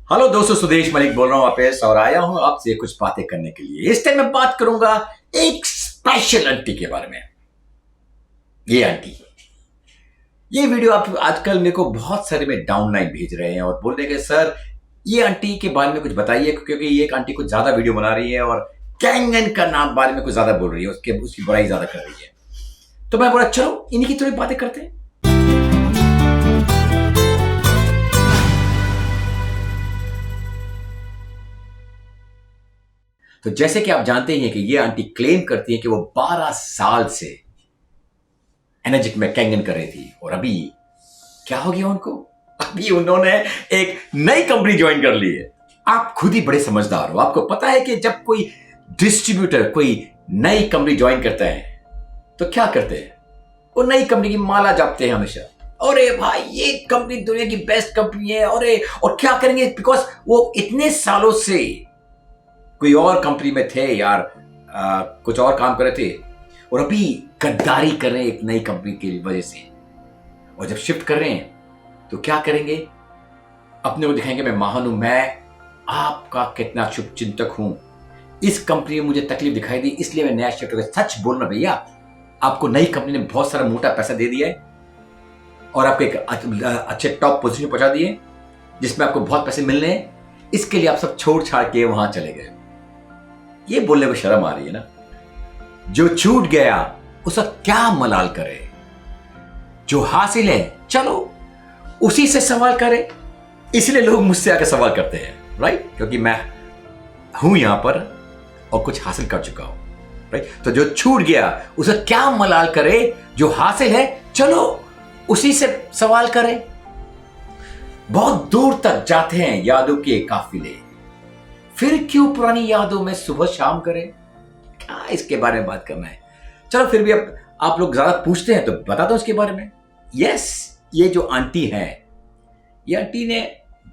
Hello दोस्तों, सुदेश मलिक बोल रहा हूँ वापस और आया हूँ आपसे कुछ बातें करने के लिए। इस टाइम मैं बात करूंगा एक स्पेशल आंटी के बारे में। ये आंटी, ये वीडियो आप आजकल मेरे को बहुत सारे में डाउनलाइन भेज रहे हैं और बोल रहे हैं कि सर ये आंटी के बारे में कुछ बताइए, क्योंकि ये एक आंटी कुछ ज्यादा वीडियो बना रही है और कैंगन का नाम बारे में कुछ ज्यादा बोल रही है, उसकी बुराई ज्यादा कर रही है। तो मैं बोला चलो इन्हीं की थोड़ी बातें करते हैं। तो जैसे कि आप जानते हैं कि ये आंटी क्लेम करती है कि वो 12 साल से एनर्जिक में कैंगन कर रही थी और अभी क्या हो गया उनको? अभी उन्होंने एक नई कंपनी ज्वाइन कर ली है। आप खुद ही बड़े समझदार हो, आपको पता है कि जब कोई डिस्ट्रीब्यूटर कोई नई कंपनी ज्वाइन करता है तो क्या करते हैं? वो नई कंपनी की माला जपते हैं हमेशा। अरे भाई ये कंपनी दुनिया की बेस्ट कंपनी है। अरे और क्या करेंगे, बिकॉज वो इतने सालों से कोई और कंपनी में थे यार, कुछ और काम कर रहे थे और अभी गद्दारी कर रहे हैं एक नई कंपनी की वजह से। और जब शिफ्ट कर रहे हैं तो क्या करेंगे? अपने को दिखाएंगे मैं महान हूं, मैं आपका कितना शुभ चिंतक हूं, इस कंपनी में मुझे तकलीफ दिखाई दी इसलिए मैं नया शिफ्ट कर गया। सच बोलना भैया, आपको नई कंपनी ने बहुत सारा मोटा पैसा दे दिया है और आपको एक अच्छे टॉप पोजीशन पहुंचा दिए जिसमें आपको बहुत पैसे मिलने हैं, इसके लिए आप सब छोड़ छाड़ के वहां चले गए। ये बोलने को शर्म आ रही है ना? जो छूट गया उसका क्या मलाल करे, जो हासिल है चलो उसी से सवाल करें। इसलिए लोग मुझसे आकर सवाल करते हैं, राइट? क्योंकि मैं हूं यहां पर और कुछ हासिल कर चुका हूं, राइट? तो जो छूट गया उसका क्या मलाल करे, जो हासिल है चलो उसी से सवाल करें। बहुत दूर तक जाते हैं यादों के काफिले, फिर क्यों पुरानी यादों में सुबह शाम करें? क्या इसके बारे में बात करना है? चलो फिर भी अब आप लोग ज्यादा पूछते हैं तो बता दो इसके बारे में। यस, ये जो आंटी है, ये आंटी ने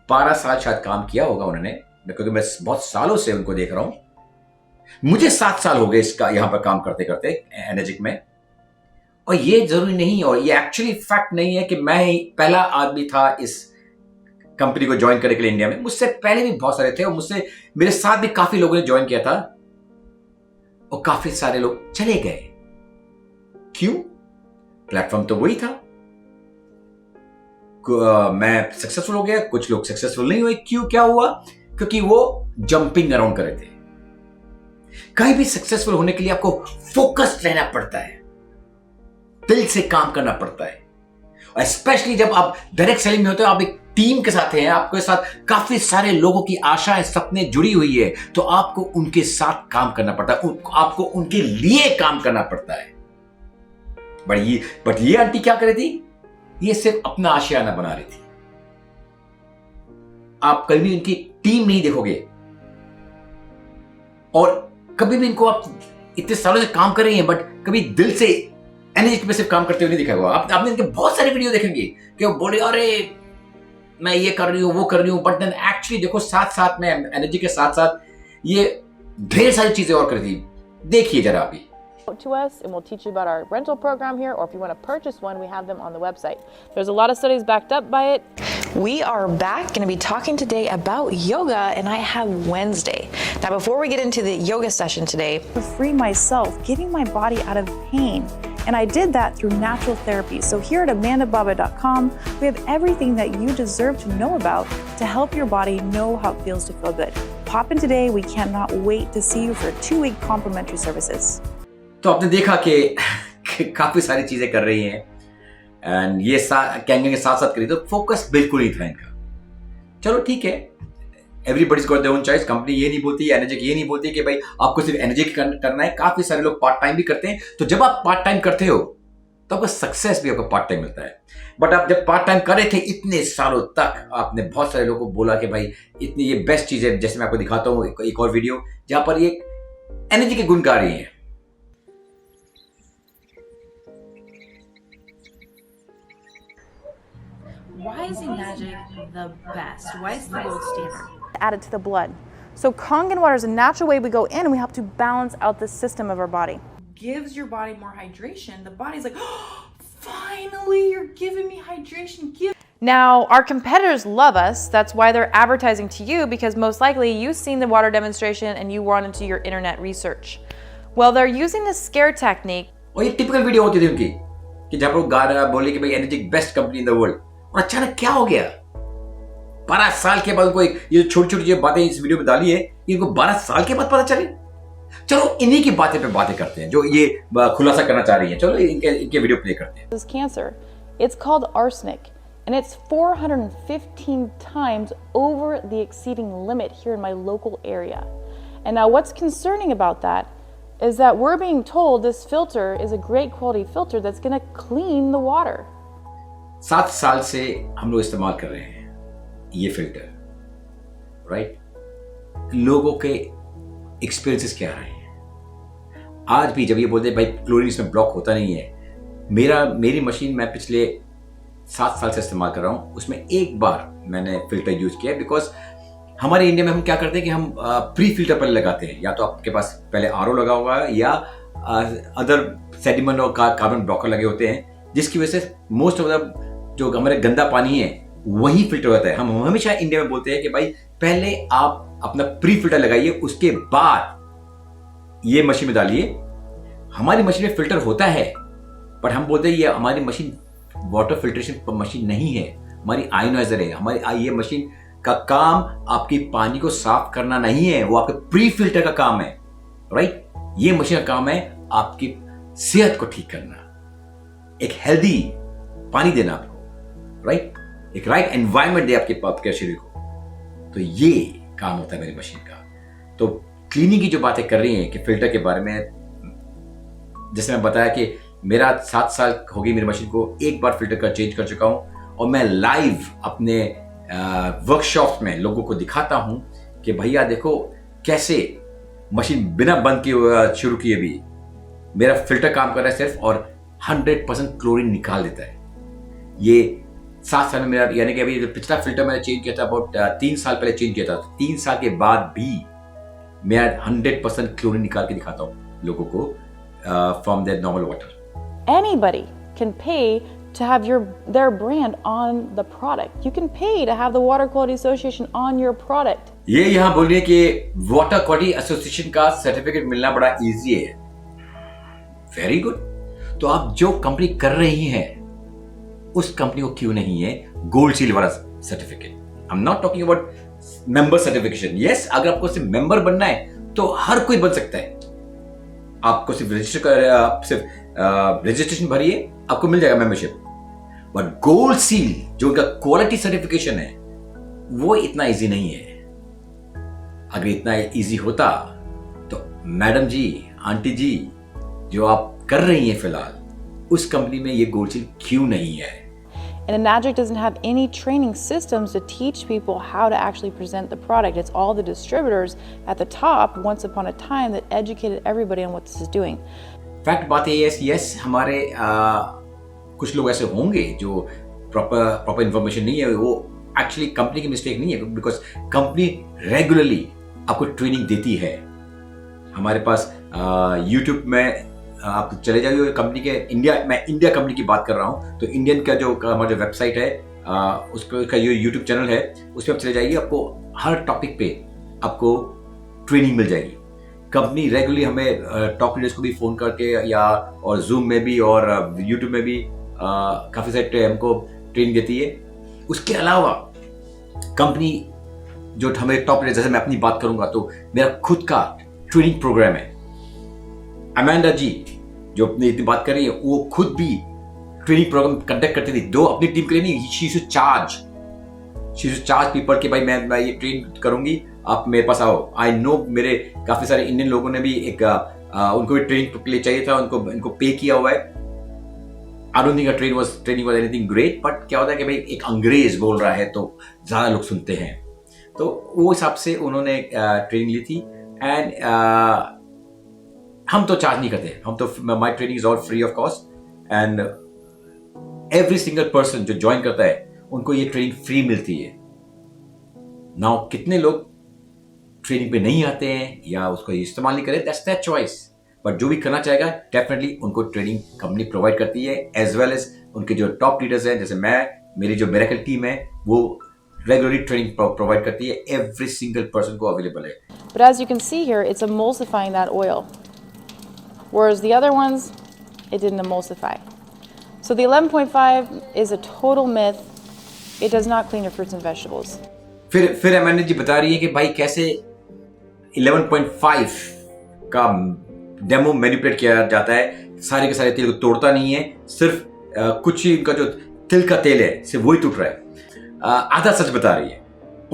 12 साल शायद काम किया होगा उन्होंने, क्योंकि मैं बहुत सालों से उनको देख रहा हूं। मुझे 7 साल हो गए इसका यहां पर काम करते करते एनर्जिक में। और ये जरूरी नहीं, और ये एक्चुअली फैक्ट नहीं है कि मैं ही पहला आदमी था इस कंपनी को ज्वाइन करने के लिए इंडिया में। मुझसे पहले भी बहुत सारे थे और मुझसे मेरे साथ भी काफी लोगों ने ज्वाइन किया था और काफी सारे लोग चले गए। क्यों? प्लेटफॉर्म तो वही था। मैं सक्सेसफुल हो गया, कुछ लोग सक्सेसफुल नहीं हुए। क्यों? क्या हुआ? क्योंकि वो जंपिंग अराउंड कर रहे थे। कहीं भी सक्सेसफुल होने के लिए आपको फोकस्ड रहना पड़ता है, दिल से काम करना पड़ता है। स्पेशली जब आप डायरेक्ट सेलिंग में होते हो, आप एक टीम के साथ हैं, आपके साथ काफी सारे लोगों की आशाएं सपने जुड़ी हुई है, तो आपको उनके साथ काम करना पड़ता है, आपको उनके लिए काम करना पड़ता है। बट ये आंटी क्या कर रही थी? ये सिर्फ अपना आशियाना बना रही थी। आप कभी उनकी टीम नहीं देखोगे और कभी भी इनको आप इतने सालों से काम कर रही हैं, बट कभी दिल से एनर्जी पे सिर्फ काम करते हुए नहीं दिखा हुआ। आपने इनके बहुत सारे वीडियो देखेंगे कि वो बोले अरे मैं ये कर रही हूं, वो कर रही हूं, बट देन एक्चुअली देखो साथ साथ में एनर्जी के साथ साथ ये ढेर सारी चीजें और कर रही। देखिए जरा अभी। To us and we'll teach you about our rental program here, or if you want to purchase one, we have them on the website. There's a lot of studies backed up by it. We are back, going to be talking today about yoga, and I have Wednesday. Now before we get into the yoga session today, to free myself, getting my body out of pain. And I did that through natural therapy. So here at amandababa.com, we have everything that you deserve to know about to help your body know how it feels to feel good. Pop in today. We cannot wait to see you for 2-week complimentary services. तो आपने देखा कि काफी सारी चीजें कर रही हैं एंड ये कैंगन के साथ साथ करी, तो फोकस बिल्कुल नहीं था इनका। चलो ठीक है, everybody's got their own choice. Company ये नहीं बोलती, एनर्जी ये नहीं बोलती कि भाई आपको सिर्फ एनर्जी करना है। काफी सारे लोग पार्ट टाइम भी करते हैं। तो जब आप पार्ट टाइम करते हो तो आपको सक्सेस भी आपको पार्ट टाइम मिलता है। बट आप जब पार्ट टाइम कर रहे थे इतने सालों तक, आपने बहुत सारे लोगों को बोला कि भाई इतनी ये बेस्ट चीज है। जैसे मैं आपको दिखाता हूँ एक और वीडियो जहां पर ये एनर्जी के गुण गा रही है। Why is Enagic the best? Why is the gold standard? Add it to the blood. So Kangen water is a natural way we go in and we help to balance out the system of our body. Gives your body more hydration. The body's like, oh, finally, you're giving me hydration. Now, our competitors love us. That's why they're advertising to you, because most likely you've seen the water demonstration and you went into your internet research. Well, they're using the scare technique. और ये typical video होती थी उनकी कि जब वो गा रहा बोले कि भाई energic best company in the world, और अचानक क्या हो गया? 12 साल के बाद उनको ये छोटी छोटी जो बातें इस वीडियो में डाली है, इनको 12 साल के बाद पता चली। चलो इन्हीं की बातें पे बातें करते हैं जो ये खुलासा करना चाह रही है। चलो इनके वीडियो प्ले करते हैं। This is cancer. It's called arsenic, and it's 415 times over the exceeding limit here in my local area. And now what's concerning about that is that we're being told this filter is a great quality filter that's going to clean the water. 7 साल से हम लोग इस्तेमाल कर रहे हैं ये filter, right? लोगों के एक्सपीरियंसेस क्या रहे हैं? आज भी जब ये बोलते हैं भाई क्लोरीन इसमें ब्लॉक होता नहीं है, मेरी मशीन मैं पिछले 7 साल से इस्तेमाल कर रहा हूँ, उसमें एक बार मैंने फिल्टर यूज किया। बिकॉज हमारे इंडिया में हम क्या करते हैं कि हम प्री फिल्टर पहले लगाते हैं, या तो आपके पास पहले आरओ लगा हुआ है या अदर सेडिमेंट और कार्बन ब्लॉकर लगे होते हैं, जिसकी वजह से मोस्ट ऑफ द जो हमारे गंदा पानी है वही फिल्टर होता है। हम हमेशा इंडिया में बोलते हैं कि भाई पहले आप अपना प्री फिल्टर लगाइए, उसके बाद ये मशीन में डालिए। हमारी मशीन में फिल्टर होता है, पर हम बोलते हैं ये हमारी मशीन वाटर फिल्ट्रेशन मशीन नहीं है, हमारी आयोनाइजर है। हमारी ये मशीन का काम आपकी पानी को साफ करना नहीं है, वो आपके प्री फिल्टर का काम है, राइट? ये मशीन का काम है आपकी सेहत को ठीक करना, एक हेल्दी पानी देना आपको, राइट? एक राइट एनवायरनमेंट दे आपके शरीर को। तो ये काम होता है मेरी मशीन का। तो क्लीनिंग की जो बातें कर रही हैं कि फिल्टर के बारे में, जैसे मैं बताया कि मेरा 7 साल हो गई मेरी मशीन को, एक बार फिल्टर का चेंज कर चुका हूं, और मैं लाइव अपने वर्कशॉप में लोगों को दिखाता हूं कि भैया देखो कैसे मशीन बिना बंद किए शुरू किए भी मेरा फिल्टर काम कर रहा है सिर्फ, और 100% क्लोरीन निकाल देता है। ये 7 साल में मेरा, यानी कि अभी पिछला फिल्टर मैंने चेंज किया था अबाउट 3 साल पहले चेंज किया था, 3 साल के बाद भी मैं 100% क्लोरीन निकाल के दिखाता हूँ लोगों को from there normal water. Anybody can pay to have their brand on the product. You can pay to have the Water Quality Association on your product. ये यहाँ बोल रही है कि वाटर क्वालिटी एसोसिएशन का सर्टिफिकेट मिलना बड़ा इजी है। Very good. तो आप जो कंपनी कर रही हैं उस कंपनी को क्यों नहीं है गोल्ड सील वाला certificate? I am not talking about member certification. Yes, अगर आपको सिर्फ मेंबर बनना है तो हर कोई बन सकता है। आपको सिर्फ रजिस्ट्रेशन भरिए, आपको मिल जाएगा मेंबरशिप। बट गोल्ड सील जो उनका क्वालिटी सर्टिफिकेशन है वो इतना इजी नहीं है। अगर इतना इजी होता तो मैडम जी, आंटी जी, जो आप कर रही हैं फिलहाल, उस कंपनी में ये गोल्ड सील क्यों नहीं है? And Enagic doesn't have any training systems to teach people how to actually present the product. It's all the distributors at the top, once upon a time, that educated everybody on what this is doing. Fact बात है, yes हमारे कुछ लोग ऐसे होंगे जो proper information नहीं है। वो एक्चुअली कंपनी की मिस्टेक नहीं है, बिकॉज कंपनी रेगुलरली आपको ट्रेनिंग देती है। हमारे पास यूट्यूब में आप चले जाइए कंपनी के, मैं इंडिया कंपनी की बात कर रहा हूँ, तो इंडियन का जो हमारा जो वेबसाइट है उसका जो यूट्यूब चैनल है उस पर आप चले जाइए, आपको हर टॉपिक पे आपको ट्रेनिंग मिल जाएगी। कंपनी रेगुलरली हमें टॉप लीडर्स को भी फ़ोन करके या और जूम में भी और यूट्यूब में भी काफ़ी सारे हमको ट्रेनिंग देती है। उसके अलावा कंपनी जो हमें टॉप लीडर्स, जैसे मैं अपनी बात करूंगा तो मेरा खुद का ट्रेनिंग प्रोग्राम है। अमेंडा जी जो अपनी इतनी बात कर रही है, वो खुद भी ट्रेनिंग प्रोग्राम कंडक्ट करती थी, दो अपनी टीम के लिए नहीं। शी टू चार्ज पीपल कि भाई मैं ये ट्रेन करूंगी, आप मेरे पास आओ। आई नो मेरे काफी सारे इंडियन लोगों ने भी एक उनको भी ट्रेनिंग के लिए चाहिए था, उनको पे किया हुआ है। I don't think training was anything great, but क्या होता है कि भाई एक अंग्रेज बोल रहा है तो ज्यादा लोग सुनते हैं, तो वो हिसाब से उन्होंने ट्रेनिंग ली थी। एंड हम तो चार्ज नहीं करते, हम तो my training is all free of cost, and every single person जो ज्वाइन करता है उनको ये ट्रेनिंग फ्री मिलती है। नाउ कितने लोग ट्रेनिंग पे नहीं आते हैं या उसको इस्तेमाल नहीं करें, दैट्स देयर चॉइस। बट जो भी करना चाहेगा डेफिनेटली उनको ट्रेनिंग कंपनी प्रोवाइड करती है, एज वेल एज उनके जो टॉप लीडर्स हैं, जैसे मैं मेरी जो मिरेकल टीम है वो रेगुलरली ट्रेनिंग प्रोवाइड करती है, एवरी सिंगल पर्सन को अवेलेबल है। But as you can see here, it's emulsifying that oil. Whereas the other ones, it didn't emulsify. So the 11.5 is a total myth. It does not clean your fruits and vegetables. फिर Amanda जी बता रही है कि भाई कैसे 11.5 का demo manipulate किया जाता है, सारे के सारे तेल को तोड़ता नहीं है, सिर्फ कुछ ही इनका जो तिल का तेल है सिर्फ वही टूट रहा है। आधा सच बता रही है।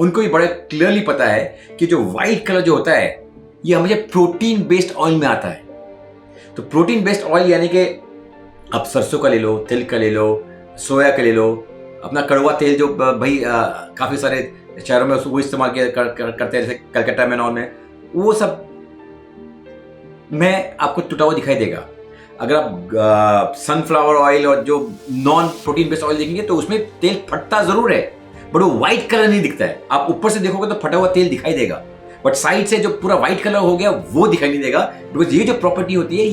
उनको भी बड़े क्लियरली पता है कि जो व्हाइट कलर जो होता है ये हमेशा प्रोटीन बेस्ड ऑयल में आता है। तो प्रोटीन बेस्ड ऑयल यानी कि आप सरसों का ले लो, तिल का ले लो, सोया का ले लो, अपना कड़वा तेल जो भाई काफ़ी सारे शहरों में वो इस्तेमाल करते हैं, जैसे कलकत्ता में, नॉन में, वो सब में आपको टूटा हुआ दिखाई देगा। अगर आप सनफ्लावर ऑयल और जो नॉन प्रोटीन बेस्ड ऑयल देखेंगे तो उसमें तेल फटता जरूर है, बट वो व्हाइट कलर नहीं दिखता है। आप ऊपर से देखोगे तो फटा हुआ तेल दिखाई देगा, बट साइड से जो पूरा व्हाइट कलर हो गया वो दिखाई नहीं देगा, बिकॉज ये जो प्रॉपर्टी होती है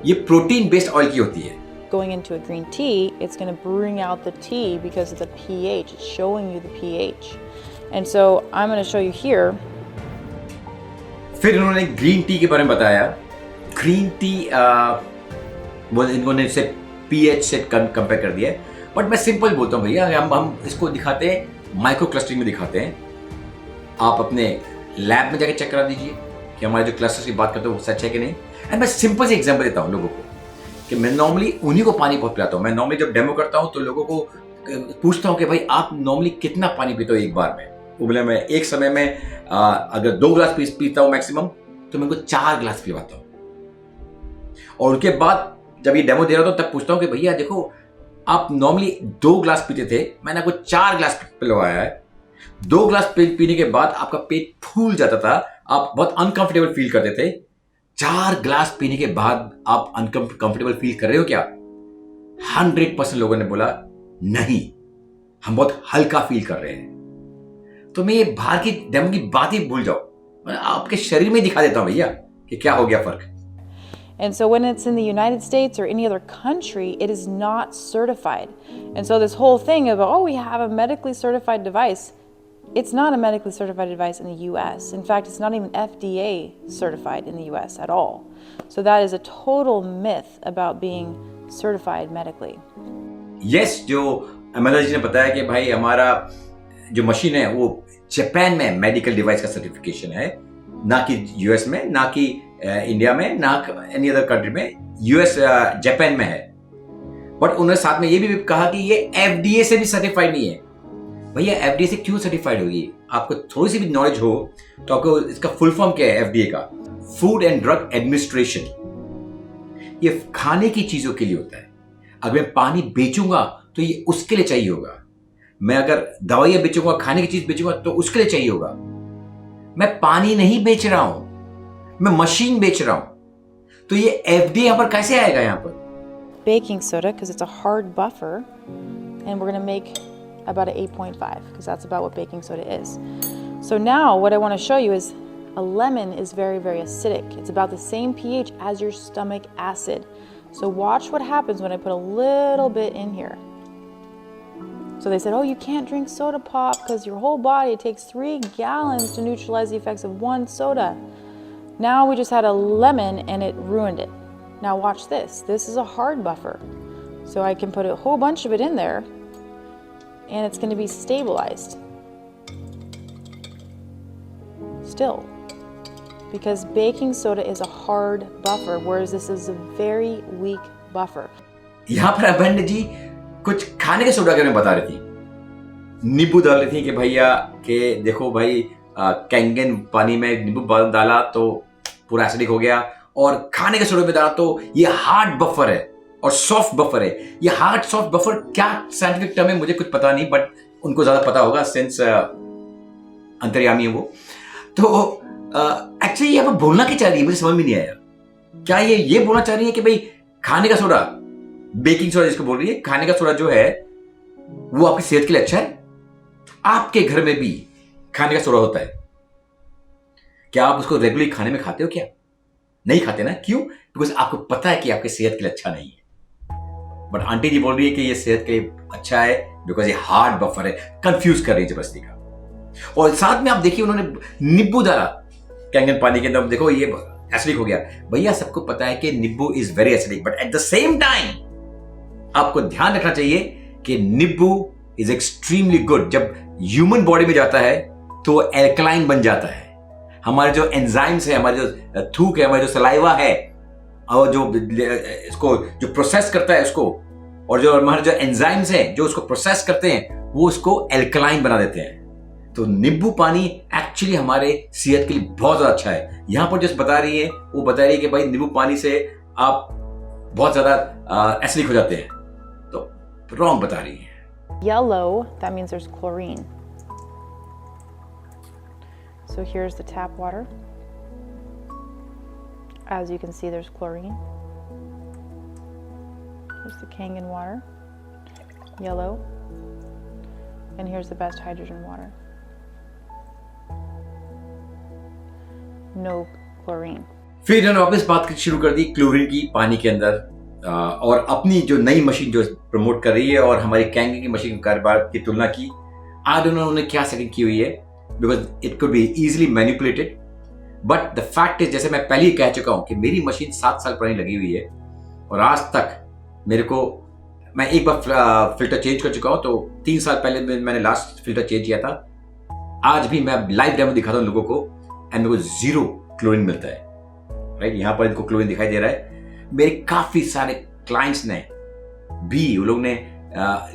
ये प्रोटीन बेस्ड ऑयल की होती है। Going into a green tea, it's going to bring out the tea because of the pH. It's showing you the pH. And so I'm going to show you here. फिर इन्होंने green tea के बारे में बताया। Green tea वो इन्होंने इसे pH से कंपेयर कर दिया है, बट मैं सिंपल बोलता हूँ भैया, हम इसको दिखाते हैं माइक्रो क्लस्टरिंग में दिखाते हैं। आप अपने लैब में जाके चेक करा दीजिए कि हमारे जो क्लस्टर्स की बात करते हैं वो सच है कि नहीं। एंड मैं सिंपल से एग्जांपल देता हूँ लोगों को कि मैं नॉर्मली उन्हीं को पानी बहुत पिलाता हूँ। मैं नॉर्मली जब डेमो करता हूँ तो लोगों को पूछता हूँ कि भाई आप नॉर्मली कितना पानी पीते हो एक बार में। वो बोले मैं एक समय में अगर 2 गिलास पीता हूँ मैक्सिमम, तो मैं उनको 4 गिलास पिलवाता हूँ। और उसके बाद जब ये डेमो दे रहा था तब पूछता हूँ कि भैया देखो आप नॉर्मली 2 गिलास पीते थे, मैंने आपको 4 गिलास पिलवाया है। 2 गिलास पीने के बाद आपका पेट फूल जाता था, आप बहुत अनकंफर्टेबल फील करते थे। 4 गिलास पीने के बाद आप अनकंफर्टेबल फील कर रहे हो क्या? 100% लोगों ने बोला नहीं, हम बहुत हल्का फील कर रहे हैं। तो मैं ये बाहर की डेमो की बात ही भूल जाओ, मैं आपके शरीर में दिखा देता हूं भैया कि क्या हो गया फर्क। And so when it's in the United States or any other country, it is not certified. And so this whole thing of, oh, we have a medically certified device, it's not a medically certified device in the US. In fact, it's not even FDA certified in the US at all. So that is a total myth about being certified medically. Yes, जो अमला जी ने बताया कि भाई हमारा जो machine है वो जापान में मेडिकल डिवाइस का सर्टिफिकेशन है, ना कि यूएस में, ना कि इंडिया में, ना एनी अदर कंट्री में। यूएस जापान में है। बट उन्होंने साथ में ये भी कहा कि ये एफडीए से भी सर्टिफाइड नहीं है। भैया एफडीए से क्यों सर्टिफाइड होगी? आपको थोड़ी सी भी नॉलेज हो तो आपको इसका फुल फॉर्म क्या है एफडीए का? Food and drug administration. ये खाने की चीजों के लिए होता है। अगर मैं पानी बेचूंगा तो ये उसके लिए चाहिए होगा। मैं अगर दवाइयां बेचूंगा, खाने की चीज बेचूंगा तो उसके लिए चाहिए होगा। मैं पानी नहीं बेच रहा हूं, मैं मशीन बेच रहा हूं। तो ये एफडीए यहां पर कैसे आएगा? यहां पर Baking soda, because it's a hard buffer, and we're going to make about an 8.5 because that's about what baking soda is. So now what I want to show you is a lemon is very, very acidic. It's about the same pH as your stomach acid. So watch what happens when I put a little bit in here. So they said, oh, you can't drink soda pop because your whole body, it takes 3 gallons to neutralize the effects of 1 soda. Now we just had a lemon and it ruined it. Now watch this. This is a hard buffer. So I can put a whole bunch of it in there and it's going to be stabilized. Still. Because baking soda is a hard buffer, whereas this is a very weak buffer. यहाँ पर अभंड जी कुछ खाने के soda के बारे में बता रही थी। नींबू डाल रही थी कि भैया के देखो भाई कैंगन पानी में नींबू डाला तो पूरा एसिडिक हो गया, और खाने के सोडे में डाला तो ये हार्ड बफर है और सॉफ्ट बफर है। ये हार्ड सॉफ्ट बफर क्या साइंटिफिक टर्म है मुझे कुछ पता नहीं, बट उनको ज्यादा पता होगा सिंस अंतर्यामी है वो। तो एक्चुअली यहाँ पर बोलना क्या चाह रही है मुझे समझ में नहीं आया। क्या ये बोलना चाह रही है कि भाई खाने का सोडा, बेकिंग सोडा जिसको बोल रही है, खाने का सोडा जो है वो आपकी सेहत के लिए अच्छा है? आपके घर में भी खाने का सोडा होता है, क्या आप उसको रेगुलरली खाने में खाते हो? क्या नहीं खाते ना? क्यों? बिकॉज आपको पता है कि आपकी सेहत के लिए अच्छा नहीं है। बट आंटी जी बोल रही है कि ये सेहत के लिए अच्छा है, बिकॉज ये हार्ड बफर है, कंफ्यूज कर रही है जबरदस्ती का। और साथ में आप देखिए उन्होंने नींबू डाला कैंगन पानी के अंदर, देखो ये एसिडिक हो गया। भैया सबको पता है कि नींबू is very acidic, but at the same time आपको ध्यान रखना चाहिए कि नींबू इज एक्सट्रीमली गुड। जब ह्यूमन बॉडी में जाता है तो एल्कलाइन बन जाता है। हमारे जो एंजाइम्स है, हमारे जो थूक है, हमारे जो सलाइवा है, और जो इसको जो प्रोसेस करता है उसको, और जो हमारे जो एंजाइम्स हैं जो उसको प्रोसेस करते हैं, वो उसको एल्कलाइन बना देते हैं। तो नींबू पानी एक्चुअली हमारे सेहत के लिए बहुत ज्यादा अच्छा है। यहां पर जो बता रही है वो बता रही है कि भाई नींबू पानी से आप बहुत ज्यादा एसिडिक हो जाते हैं, तो रॉन्ग बता रही है। Yellow, that means there's chlorine. So here's the tap water. As you can see, there's chlorine. Here's the Kangen water, yellow. And here's the best hydrogen water. No chlorine. फिर इन्होंने वापस बात शुरू कर दी क्लोरीन की पानी के अंदर, और अपनी जो नई मशीन जो प्रमोट कर रही है और हमारी कैंगन की मशीन के कारोबार की तुलना की। आज उन्होंने क्या सेटिंग की हुई है, because it could be easily manipulated, but the fact is, जैसे मैं पहले ही कह चुका हूं कि मेरी मशीन 7 साल पुरानी लगी हुई है और आज तक मेरे को, मैं एक बार फिल्टर चेंज कर चुका हूं, तो 3 साल पहले मैंने लास्ट फिल्टर चेंज किया था। आज भी मैं लाइव डेमो दिखाता हूं लोगों को, एंड मेरे को 0 क्लोरीन मिलता है। राइट, यहां पर इनको क्लोरीन दिखाई दे रहा है। मेरे काफी सारे क्लाइंट्स ने भी, वो लोग ने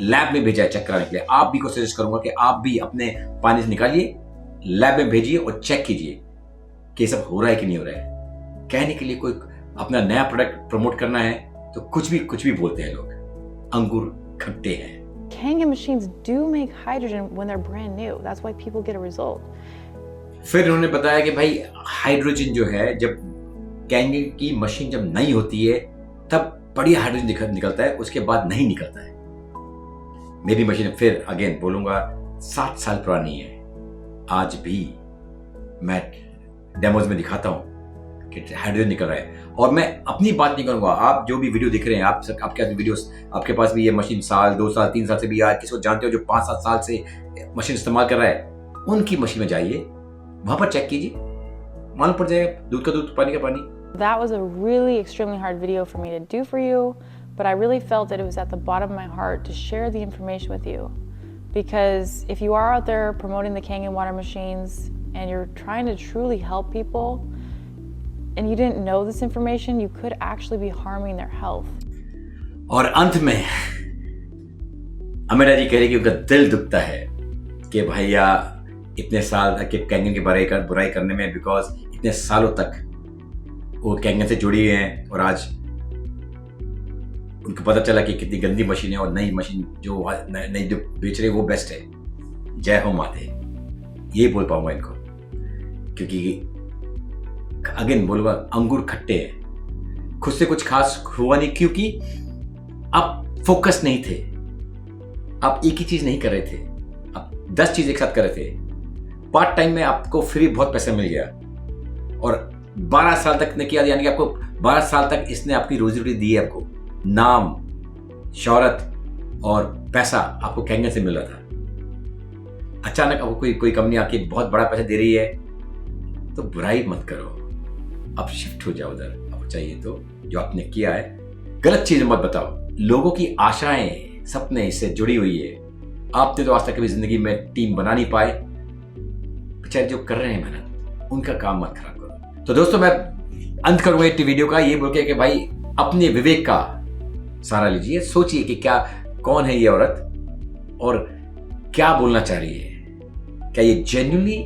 लैब में भेजा है चेक कराने के लिए। आप भी को सजेस्ट करूंगा कि आप भी अपने पानी से निकालिए, लैब में भेजिए और चेक कीजिए कि सब हो रहा है कि नहीं हो रहा है। कहने के लिए कोई अपना नया प्रोडक्ट प्रमोट करना है तो कुछ भी बोलते हैं लोग। अंगूर खट्टे हैं। Kangen machines do make hydrogen when they're brand new. That's why people get a result. फिर उन्होंने बताया कि भाई हाइड्रोजन जो है, जब कैंगन की मशीन जब नई होती है तब बढ़िया हाइड्रोजन निकलता है, उसके बाद नहीं निकलता है। मेरी मशीन, फिर अगेन बोलूंगा, 7 साल पुरानी है। आज भी मैं डेमोज में दिखाता हूं कि हाइड्रोजन निकल रहा है। और मैं अपनी बात नहीं करूंगा, आप जो भी वीडियो दिख रहे हैं, आपके वीडियोस, आपके पास भी ये मशीन साल 2 साल 3 साल से भी या किसी को जानते हो जो 5-7 साल से मशीन इस्तेमाल कर रहा है, उनकी मशीन में जाइए, वहां पर चेक कीजिए, मालूम पड़ जाएगा दूध का दूध, पानी का पानी। That was a really extremely hard video for me to do for you, but I really felt that it was at the bottom of my heart to share the information with you. Because if you are out there promoting the Kangen water machines and you're trying to truly help people and you didn't know this information, you could actually be harming their health. और अंत में अमेरा जी कह रही कि उनका दिल दुखता है कि भैया इतने साल तक के कैंगन की बुराई करने में, बिकॉज इतने सालों तक वो कैंगन से जुड़ी हैं और आज उनको पता चला कि कितनी गंदी मशीन है और नई मशीन जो नई जो बेच रहे वो बेस्ट है। जय हो माते, ये बोल पाऊंगा इनको, क्योंकि अगेन बोलूंगा, अंगूर खट्टे हैं। खुद से कुछ खास हुआ नहीं, क्योंकि आप फोकस नहीं थे, आप एक ही चीज नहीं कर रहे थे, आप 10 चीज एक साथ कर रहे थे। पार्ट टाइम में आपको फ्री बहुत पैसा मिल गया और 12 साल तक ने किया, यानी कि आपको 12 साल तक इसने आपकी रोजी रोटी दी है। आपको नाम, शोहरत और पैसा आपको कैंगन से मिल रहा था। अचानक आपको कोई कंपनी आके बहुत बड़ा पैसा दे रही है, तो बुराई मत करो, अब शिफ्ट हो जाओ उधर। अब चाहिए तो जो आपने किया है, गलत चीज मत बताओ। लोगों की आशाएं, सपने इससे जुड़ी हुई है। आपने तो आज तक कभी जिंदगी में टीम बना नहीं पाए, बेचारे जो कर रहे हैं मेहनत, उनका काम मत खराब करो। तो दोस्तों, मैं अंत करूंगा इस वीडियो का ये बोल के कि भाई अपने विवेक का सहारा लीजिए, सोचिए कि क्या, कौन है ये औरत और क्या बोलना चाह रही है। क्या ये जेन्युइनली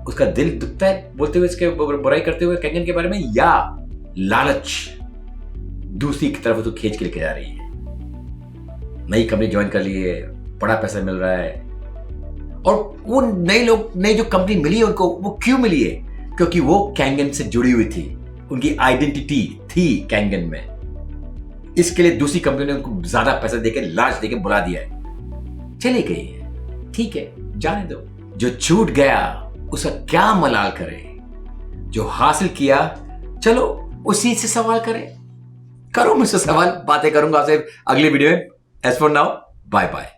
उसका दिल दुखता है बोलते हुए, इसके बुराई करते हुए कैंगन के बारे में, या लालच दूसरी की तरफ तो खींच के लेके जा रही है। नई कंपनी ज्वाइन कर ली है, बड़ा पैसा मिल रहा है, और वो नई जो कंपनी मिली है उनको, वो क्यों मिली है? क्योंकि वो कैंगन से जुड़ी हुई थी, उनकी आइडेंटिटी थी कैंगन में। इसके लिए दूसरी कंपनी ने उनको ज्यादा पैसा देके, लालच देके बुला दिया है, चली गई है, ठीक है, जाने दो। जो छूट गया उसका क्या मलाल करे, जो हासिल किया चलो उसी से सवाल करें। करो मुझसे सवाल, बातें करूंगा आपसे अगली वीडियो में। As for now, bye bye.